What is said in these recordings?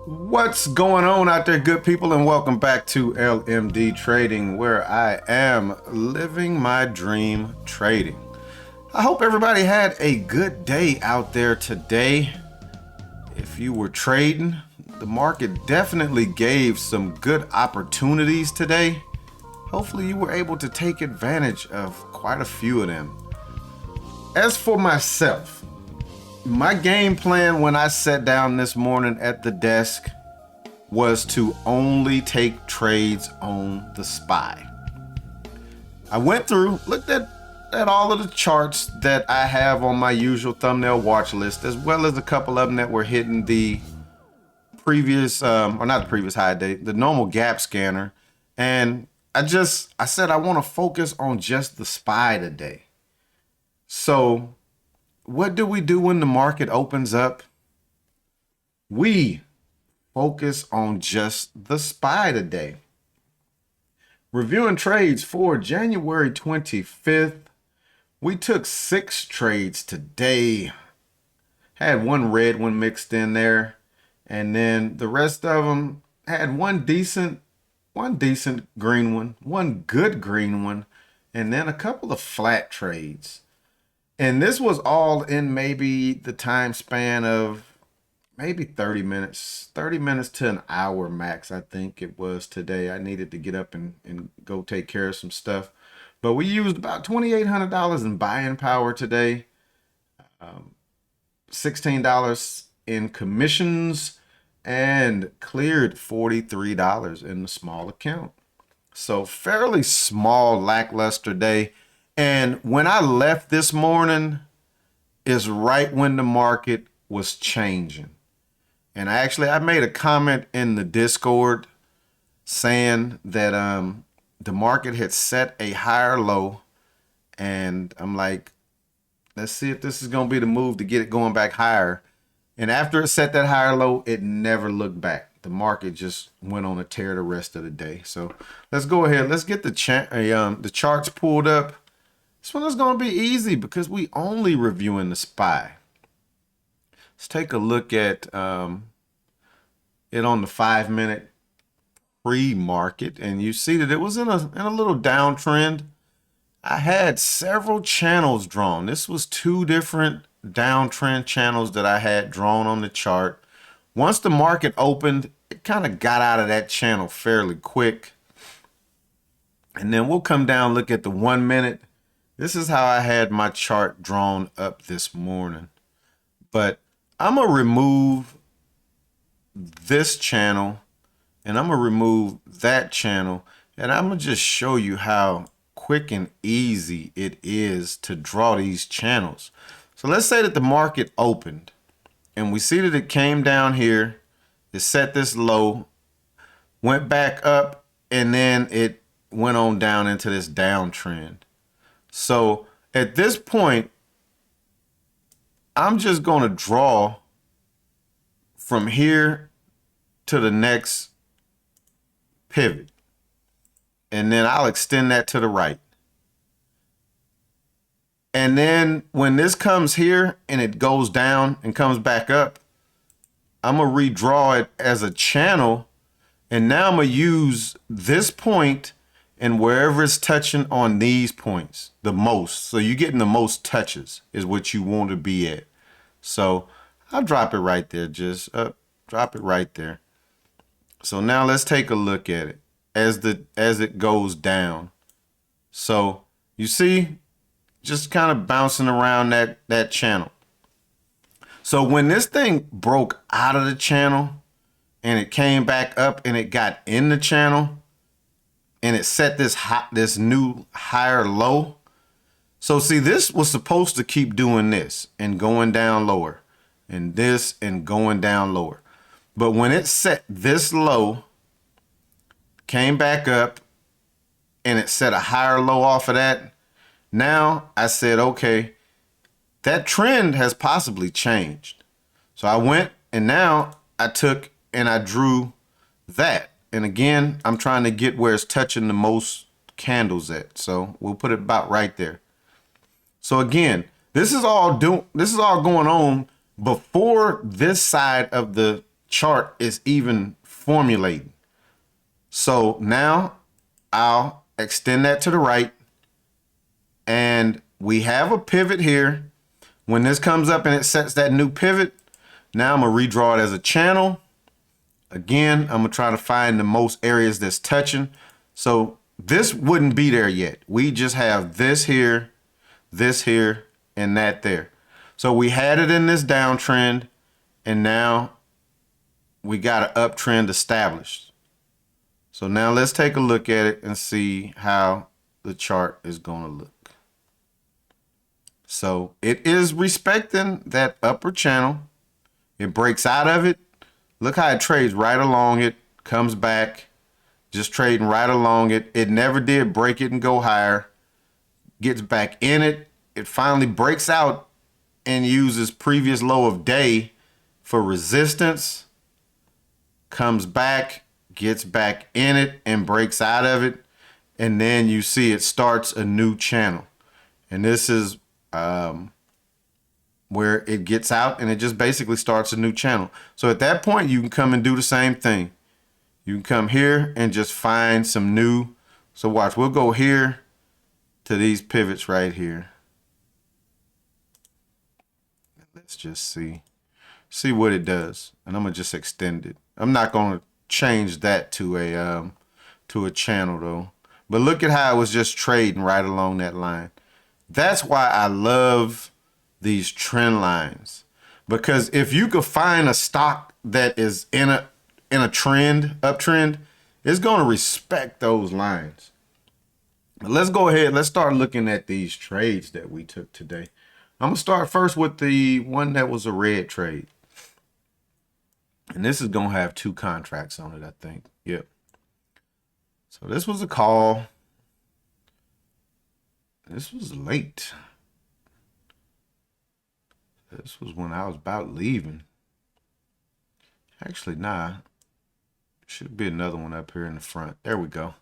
What's going on out there, good people, and welcome back to LMD Trading, where I am living my dream trading. I hope everybody had a good day out there today. If you were trading, the market definitely gave some good opportunities today. Hopefully you were able to take advantage of quite a few of them. As for myself, my game plan when I sat down this morning at the desk was to only take trades on the SPY. I went through, looked at all of the charts that I have on my usual thumbnail watch list, as well as a couple of them that were hitting the previous, or not the previous high day, the normal gap scanner. And I said I want to focus on just the SPY today. So what do we do when the market opens up? We focus on just the SPY today. Reviewing trades for January 25th. We took 6 trades today. Had one red one mixed in there. And then the rest of them had one decent green one, one good green one, and then a couple of flat trades. And this was all in maybe the time span of maybe 30 minutes to an hour max. I think it was today. I needed to get up and go take care of some stuff. But we used about $2,800 in buying power today. $16 in commissions and cleared $43 in the small account. So fairly small, lackluster day. And when I left this morning is right when the market was changing. And I made a comment in the Discord saying that the market had set a higher low. And I'm like, let's see if this is going to be the move to get it going back higher. And after it set that higher low, it never looked back. The market just went on a tear the rest of the day. So let's go ahead. Let's get the charts pulled up. This one is going to be easy because we only reviewing the SPY. Let's take a look at it on the 5-minute pre-market, and you see that it was in a little downtrend. I had several channels drawn. This was 2 different downtrend channels that I had drawn on the chart. Once the market opened, it kind of got out of that channel fairly quick. And then we'll come down, look at the 1 minute. This is how I had my chart drawn up this morning. But I'm going to remove this channel and I'm going to remove that channel. And I'm going to just show you how quick and easy it is to draw these channels. So let's say that the market opened and we see that it came down here. It set this low, went back up, and then it went on down into this downtrend. So at this point, I'm just going to draw from here to the next pivot. And then I'll extend that to the right. And then when this comes here and it goes down and comes back up, I'm going to redraw it as a channel. And now I'm going to use this point and wherever it's touching on these points the most. So you're getting the most touches is what you want to be at. So I'll drop it right there. Just drop it right there. So now let's take a look at it as it goes down. So you see, just kind of bouncing around that channel. So when this thing broke out of the channel and it came back up and it got in the channel and it set this new higher low. So see, this was supposed to keep doing this and going down lower and this and going down lower. But when it set this low, came back up and it set a higher low off of that, now I said, okay, that trend has possibly changed. So I went and now I took and I drew that. And again, I'm trying to get where it's touching the most candles at. So we'll put it about right there. So again, this is all going on before this side of the chart is even formulating. So now I'll extend that to the right, and we have a pivot here. When this comes up and it sets that new pivot, now I'm gonna redraw it as a channel. Again, I'm gonna try to find the most areas that's touching. So this wouldn't be there yet. We just have this here, and that there. So we had it in this downtrend, and now we got an uptrend established. So now let's take a look at it and see how the chart is gonna look. So it is respecting that upper channel. It breaks out of it. Look how it trades right along it, comes back, just trading right along it. It never did break it and go higher. Gets back in it. It finally breaks out and uses previous low of day for resistance. Comes back, gets back in it and breaks out of it. And then you see it starts a new channel. And this is where it gets out and it just basically starts a new channel. So at that point, you can come and do the same thing. You can come here and just find some new. So watch, we'll go here to these pivots right here. Let's just see what it does. And I'm gonna just extend it. I'm not gonna change that to a channel though. But look at how it was just trading right along that line. That's why I love these trend lines, because if you could find a stock that is in a trend, uptrend, it's going to respect those lines. But let's go ahead. Let's start looking at these trades that we took today. I'm going to start first with the one that was a red trade. And this is going to have 2 contracts on it, I think. Yep. So this was a call. This was late. This was when I was about leaving. Actually, nah. Should be another one up here in the front. There we go.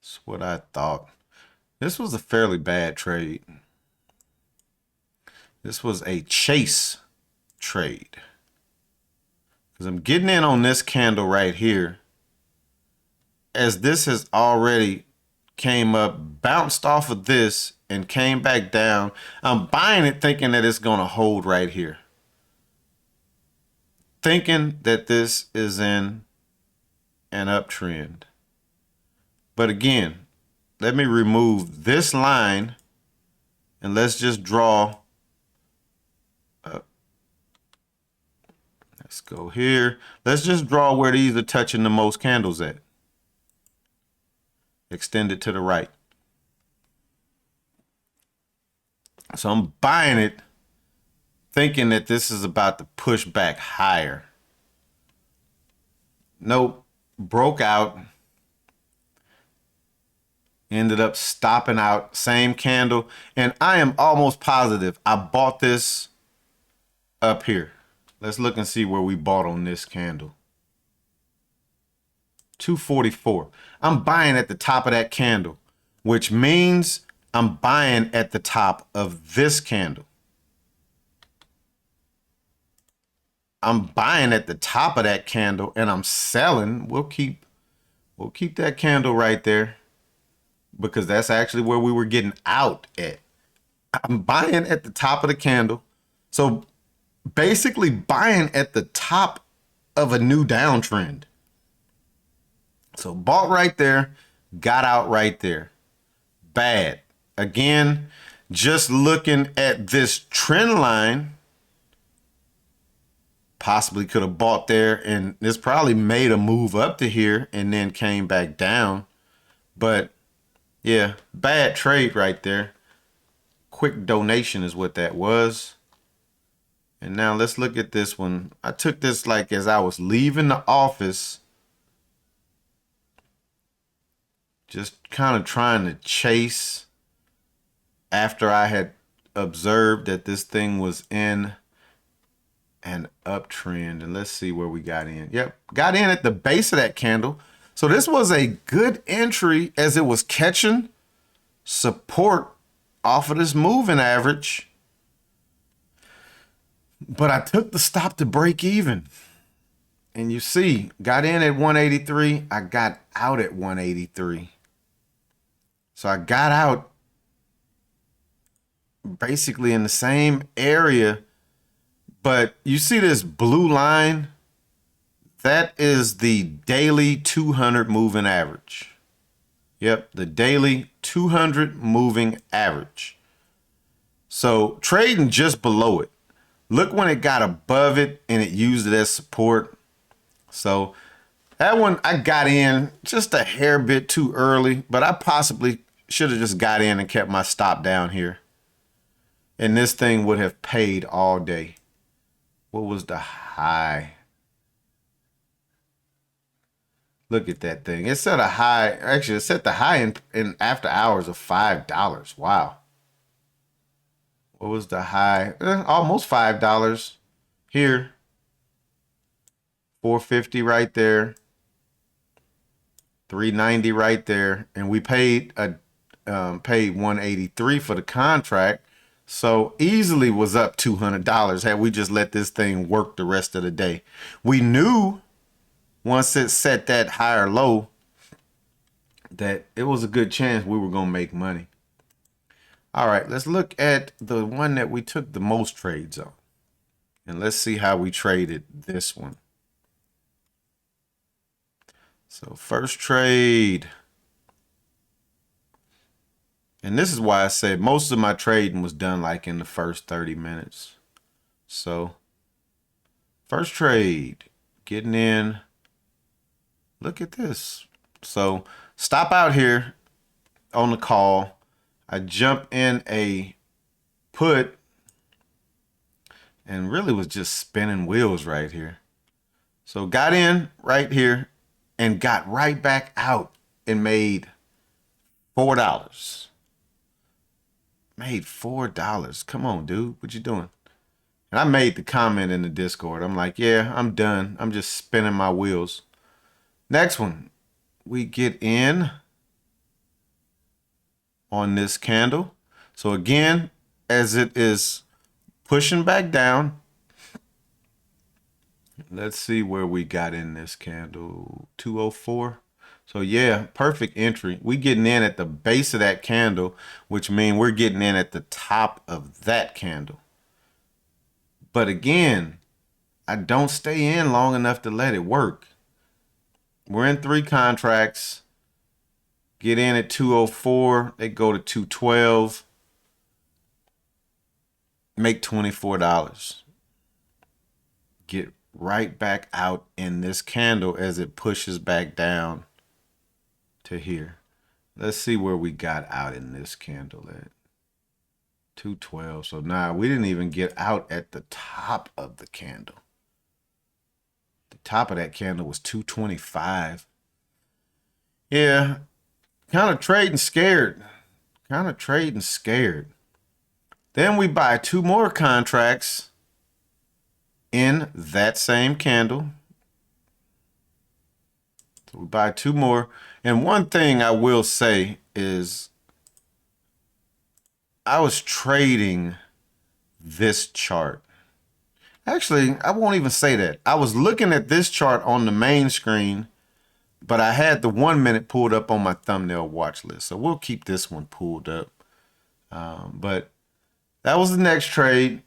That's what I thought. This was a fairly bad trade. This was a chase trade. Because I'm getting in on this candle right here. As this has already came up, bounced off of this, and came back down. I'm buying it thinking that it's going to hold right here. Thinking that this is in an uptrend. But again, let me remove this line and let's just draw. Let's go here. Let's just draw where these are touching the most candles at. Extend it to the right. So I'm buying it thinking that this is about to push back higher. Nope. Broke out. Ended up stopping out. Same candle. And I am almost positive I bought this up here. Let's look and see where we bought on this candle. 244. I'm buying at the top of that candle, which means I'm buying at the top of this candle. I'm buying at the top of that candle and I'm selling. We'll keep that candle right there because that's actually where we were getting out at. I'm buying at the top of the candle. So basically buying at the top of a new downtrend. So bought right there, got out right there. Bad. Again, just looking at this trend line, possibly could have bought there and this probably made a move up to here and then came back down. But yeah, bad trade right there. Quick donation is what that was. And now let's look at this one. I took this like as I was leaving the office. Just kind of trying to chase after I had observed that this thing was in an uptrend. And let's see where we got in. Yep, got in at the base of that candle. So this was a good entry as it was catching support off of this moving average. but I took the stop to break even. And you see, got in at 183. I got out at 183. So I got out basically in the same area. But you see this blue line? That is the daily 200 moving average. Yep, the daily 200 moving average. So trading just below it. Look when it got above it and it used it as support. So that one I got in just a hair bit too early, but I possibly should have just got in and kept my stop down here. And this thing would have paid all day. What was the high? Look at that thing. It set a high. Actually, it set the high in after hours of $5. Wow. What was the high? Almost $5 here. 450 right there. 390 right there, and we paid 183 for the contract. So easily was up $200 had we just let this thing work the rest of the day. We knew once it set that higher low that it was a good chance we were going to make money. All right, let's look at the one that we took the most trades on. And let's see how we traded this one. So first trade. And this is why I said most of my trading was done like in the first 30 minutes. So first trade, getting in. Look at this. So stop out here on the call. I jump in a put and really was just spinning wheels right here. So got in right here and got right back out and made $4. Made $4. Come on, dude. What you doing? And I made the comment in the Discord. I'm like, yeah, I'm done. I'm just spinning my wheels. Next one. We get in on this candle. So again, as it is pushing back down, let's see where we got in this candle. 204. So yeah, perfect entry. We getting in at the base of that candle, which means we're getting in at the top of that candle. But again, I don't stay in long enough to let it work. We're in 3 contracts. Get in at 204. They go to 212. Make $24. Get right back out in this candle as it pushes back down to here. Let's see where we got out in this candle at 212. So now we didn't even get out at the top of the candle. The top of that candle was 225. Yeah, kind of trading scared. Kind of trading scared. Then we buy 2 more contracts in that same candle. So we buy 2 more. And one thing I will say is I was trading this chart. Actually, I won't even say that. I was looking at this chart on the main screen, but I had the 1 minute pulled up on my thumbnail watch list. So we'll keep this one pulled up. But that was the next trade.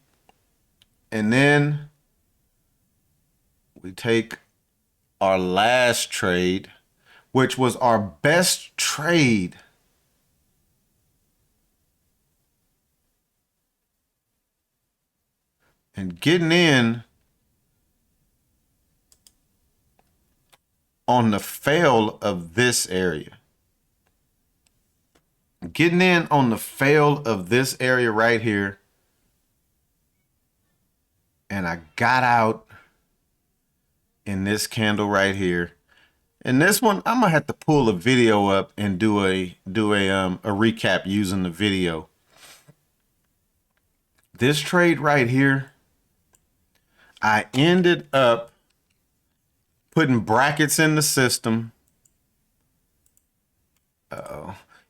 And then we take our last trade, which was our best trade. And getting in on the fail of this area. Getting in on the fail of this area right here. And I got out in this candle right here. And this one, I'm gonna have to pull a video up and do a recap using the video. This trade right here, I ended up putting brackets in the system.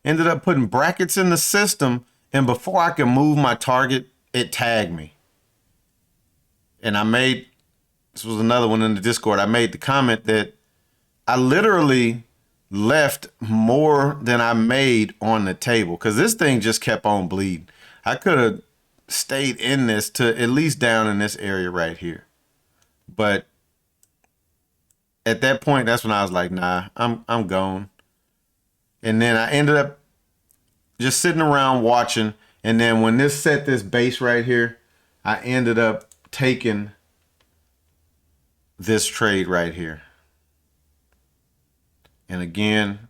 Ended up putting brackets in the system, and before I could move my target, it tagged me. And this was another one in the Discord. I made the comment that I literally left more than I made on the table because this thing just kept on bleeding. I could have stayed in this to at least down in this area right here. But at that point, that's when I was like, nah, I'm gone. And then I ended up just sitting around watching. And then when this set this base right here, I ended up taking this trade right here. And again,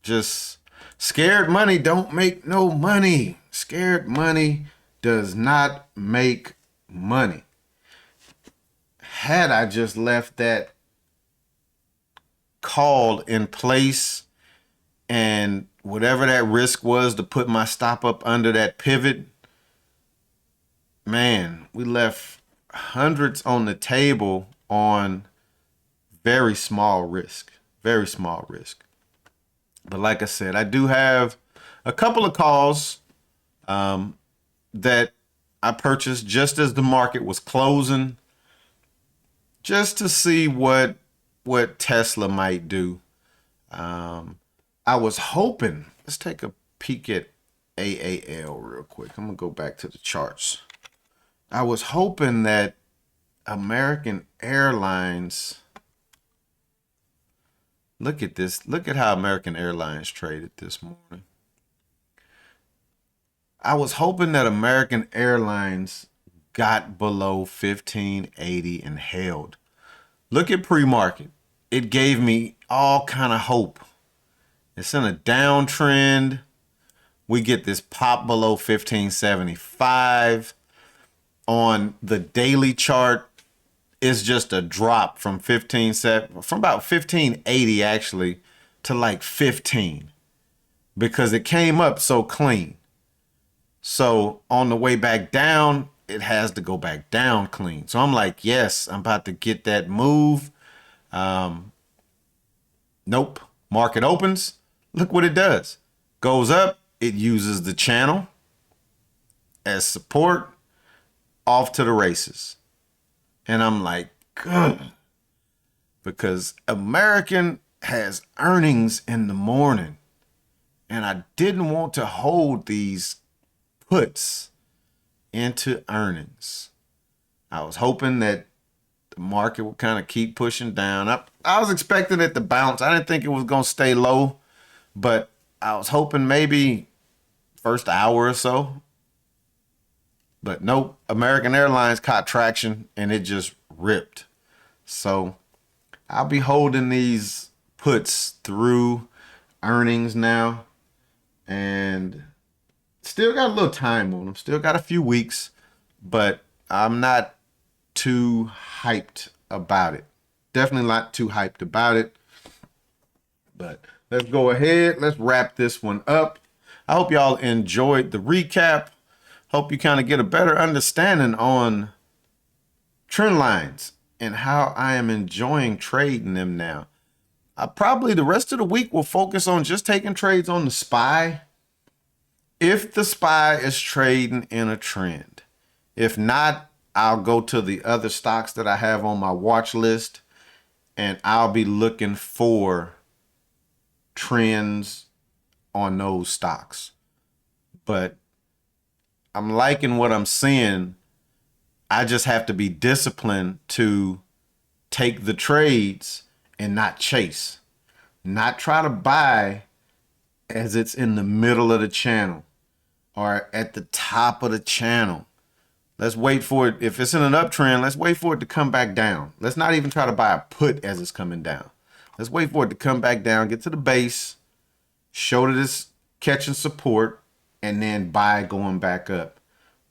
just scared money don't make no money. Scared money does not make money. Had I just left that call in place and whatever that risk was to put my stop up under that pivot, man, we left hundreds on the table on very small risk. Very small risk. But like I said, I do have a couple of calls that I purchased just as the market was closing, just to see what Tesla might do. I was hoping, let's take a peek at AAL real quick. I'm gonna go back to the charts. I was hoping that American Airlines, look at this. Look at how American Airlines traded this morning. I was hoping that American Airlines got below 1580 and held. Look at pre-market. It gave me all kind of hope. It's in a downtrend. We get this pop below 1575. On the daily chart, it's just a drop from about 1580 actually to like 15 because it came up so clean. So on the way back down, it has to go back down clean. So I'm like, yes, I'm about to get that move. Nope. Market opens. Look what it does. Goes up. It uses the channel as support. Off to the races. And I'm like, good. Because American has earnings in the morning. And I didn't want to hold these puts into earnings. I was hoping that the market would kind of keep pushing down. I was expecting it to bounce. I didn't think it was going to stay low, but I was hoping maybe first hour or so. But nope, American Airlines caught traction and it just ripped. So I'll be holding these puts through earnings now. And still got a little time on them. Still got a few weeks, but I'm not too hyped about it. Definitely not too hyped about it. But let's go ahead. Let's wrap this one up. I hope y'all enjoyed the recap. Hope you kind of get a better understanding on trend lines and how I am enjoying trading them now. Probably the rest of the week will focus on just taking trades on the SPY. If the SPY is trading in a trend. If not, I'll go to the other stocks that I have on my watch list and I'll be looking for trends on those stocks. But I'm liking what I'm seeing. I just have to be disciplined to take the trades and not chase. Not try to buy as it's in the middle of the channel or at the top of the channel. Let's wait for it. If it's in an uptrend, let's wait for it to come back down. Let's not even try to buy a put as it's coming down. Let's wait for it to come back down, get to the base, show that it's catching support, and then buy going back up.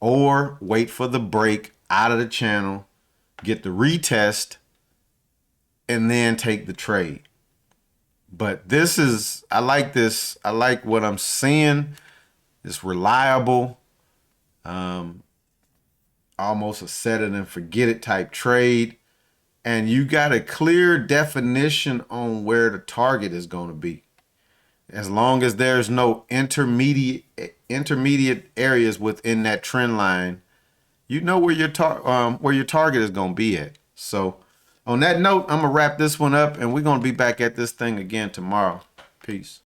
Or wait for the break out of the channel, get the retest, and then take the trade. But I like this. I like what I'm seeing. It's reliable. Almost a set it and forget it type trade. And you got a clear definition on where the target is going to be. As long as there's no intermediate areas within that trend line, you know where your target is gonna be at. So on that note, I'm gonna wrap this one up, and we're gonna be back at this thing again tomorrow. Peace.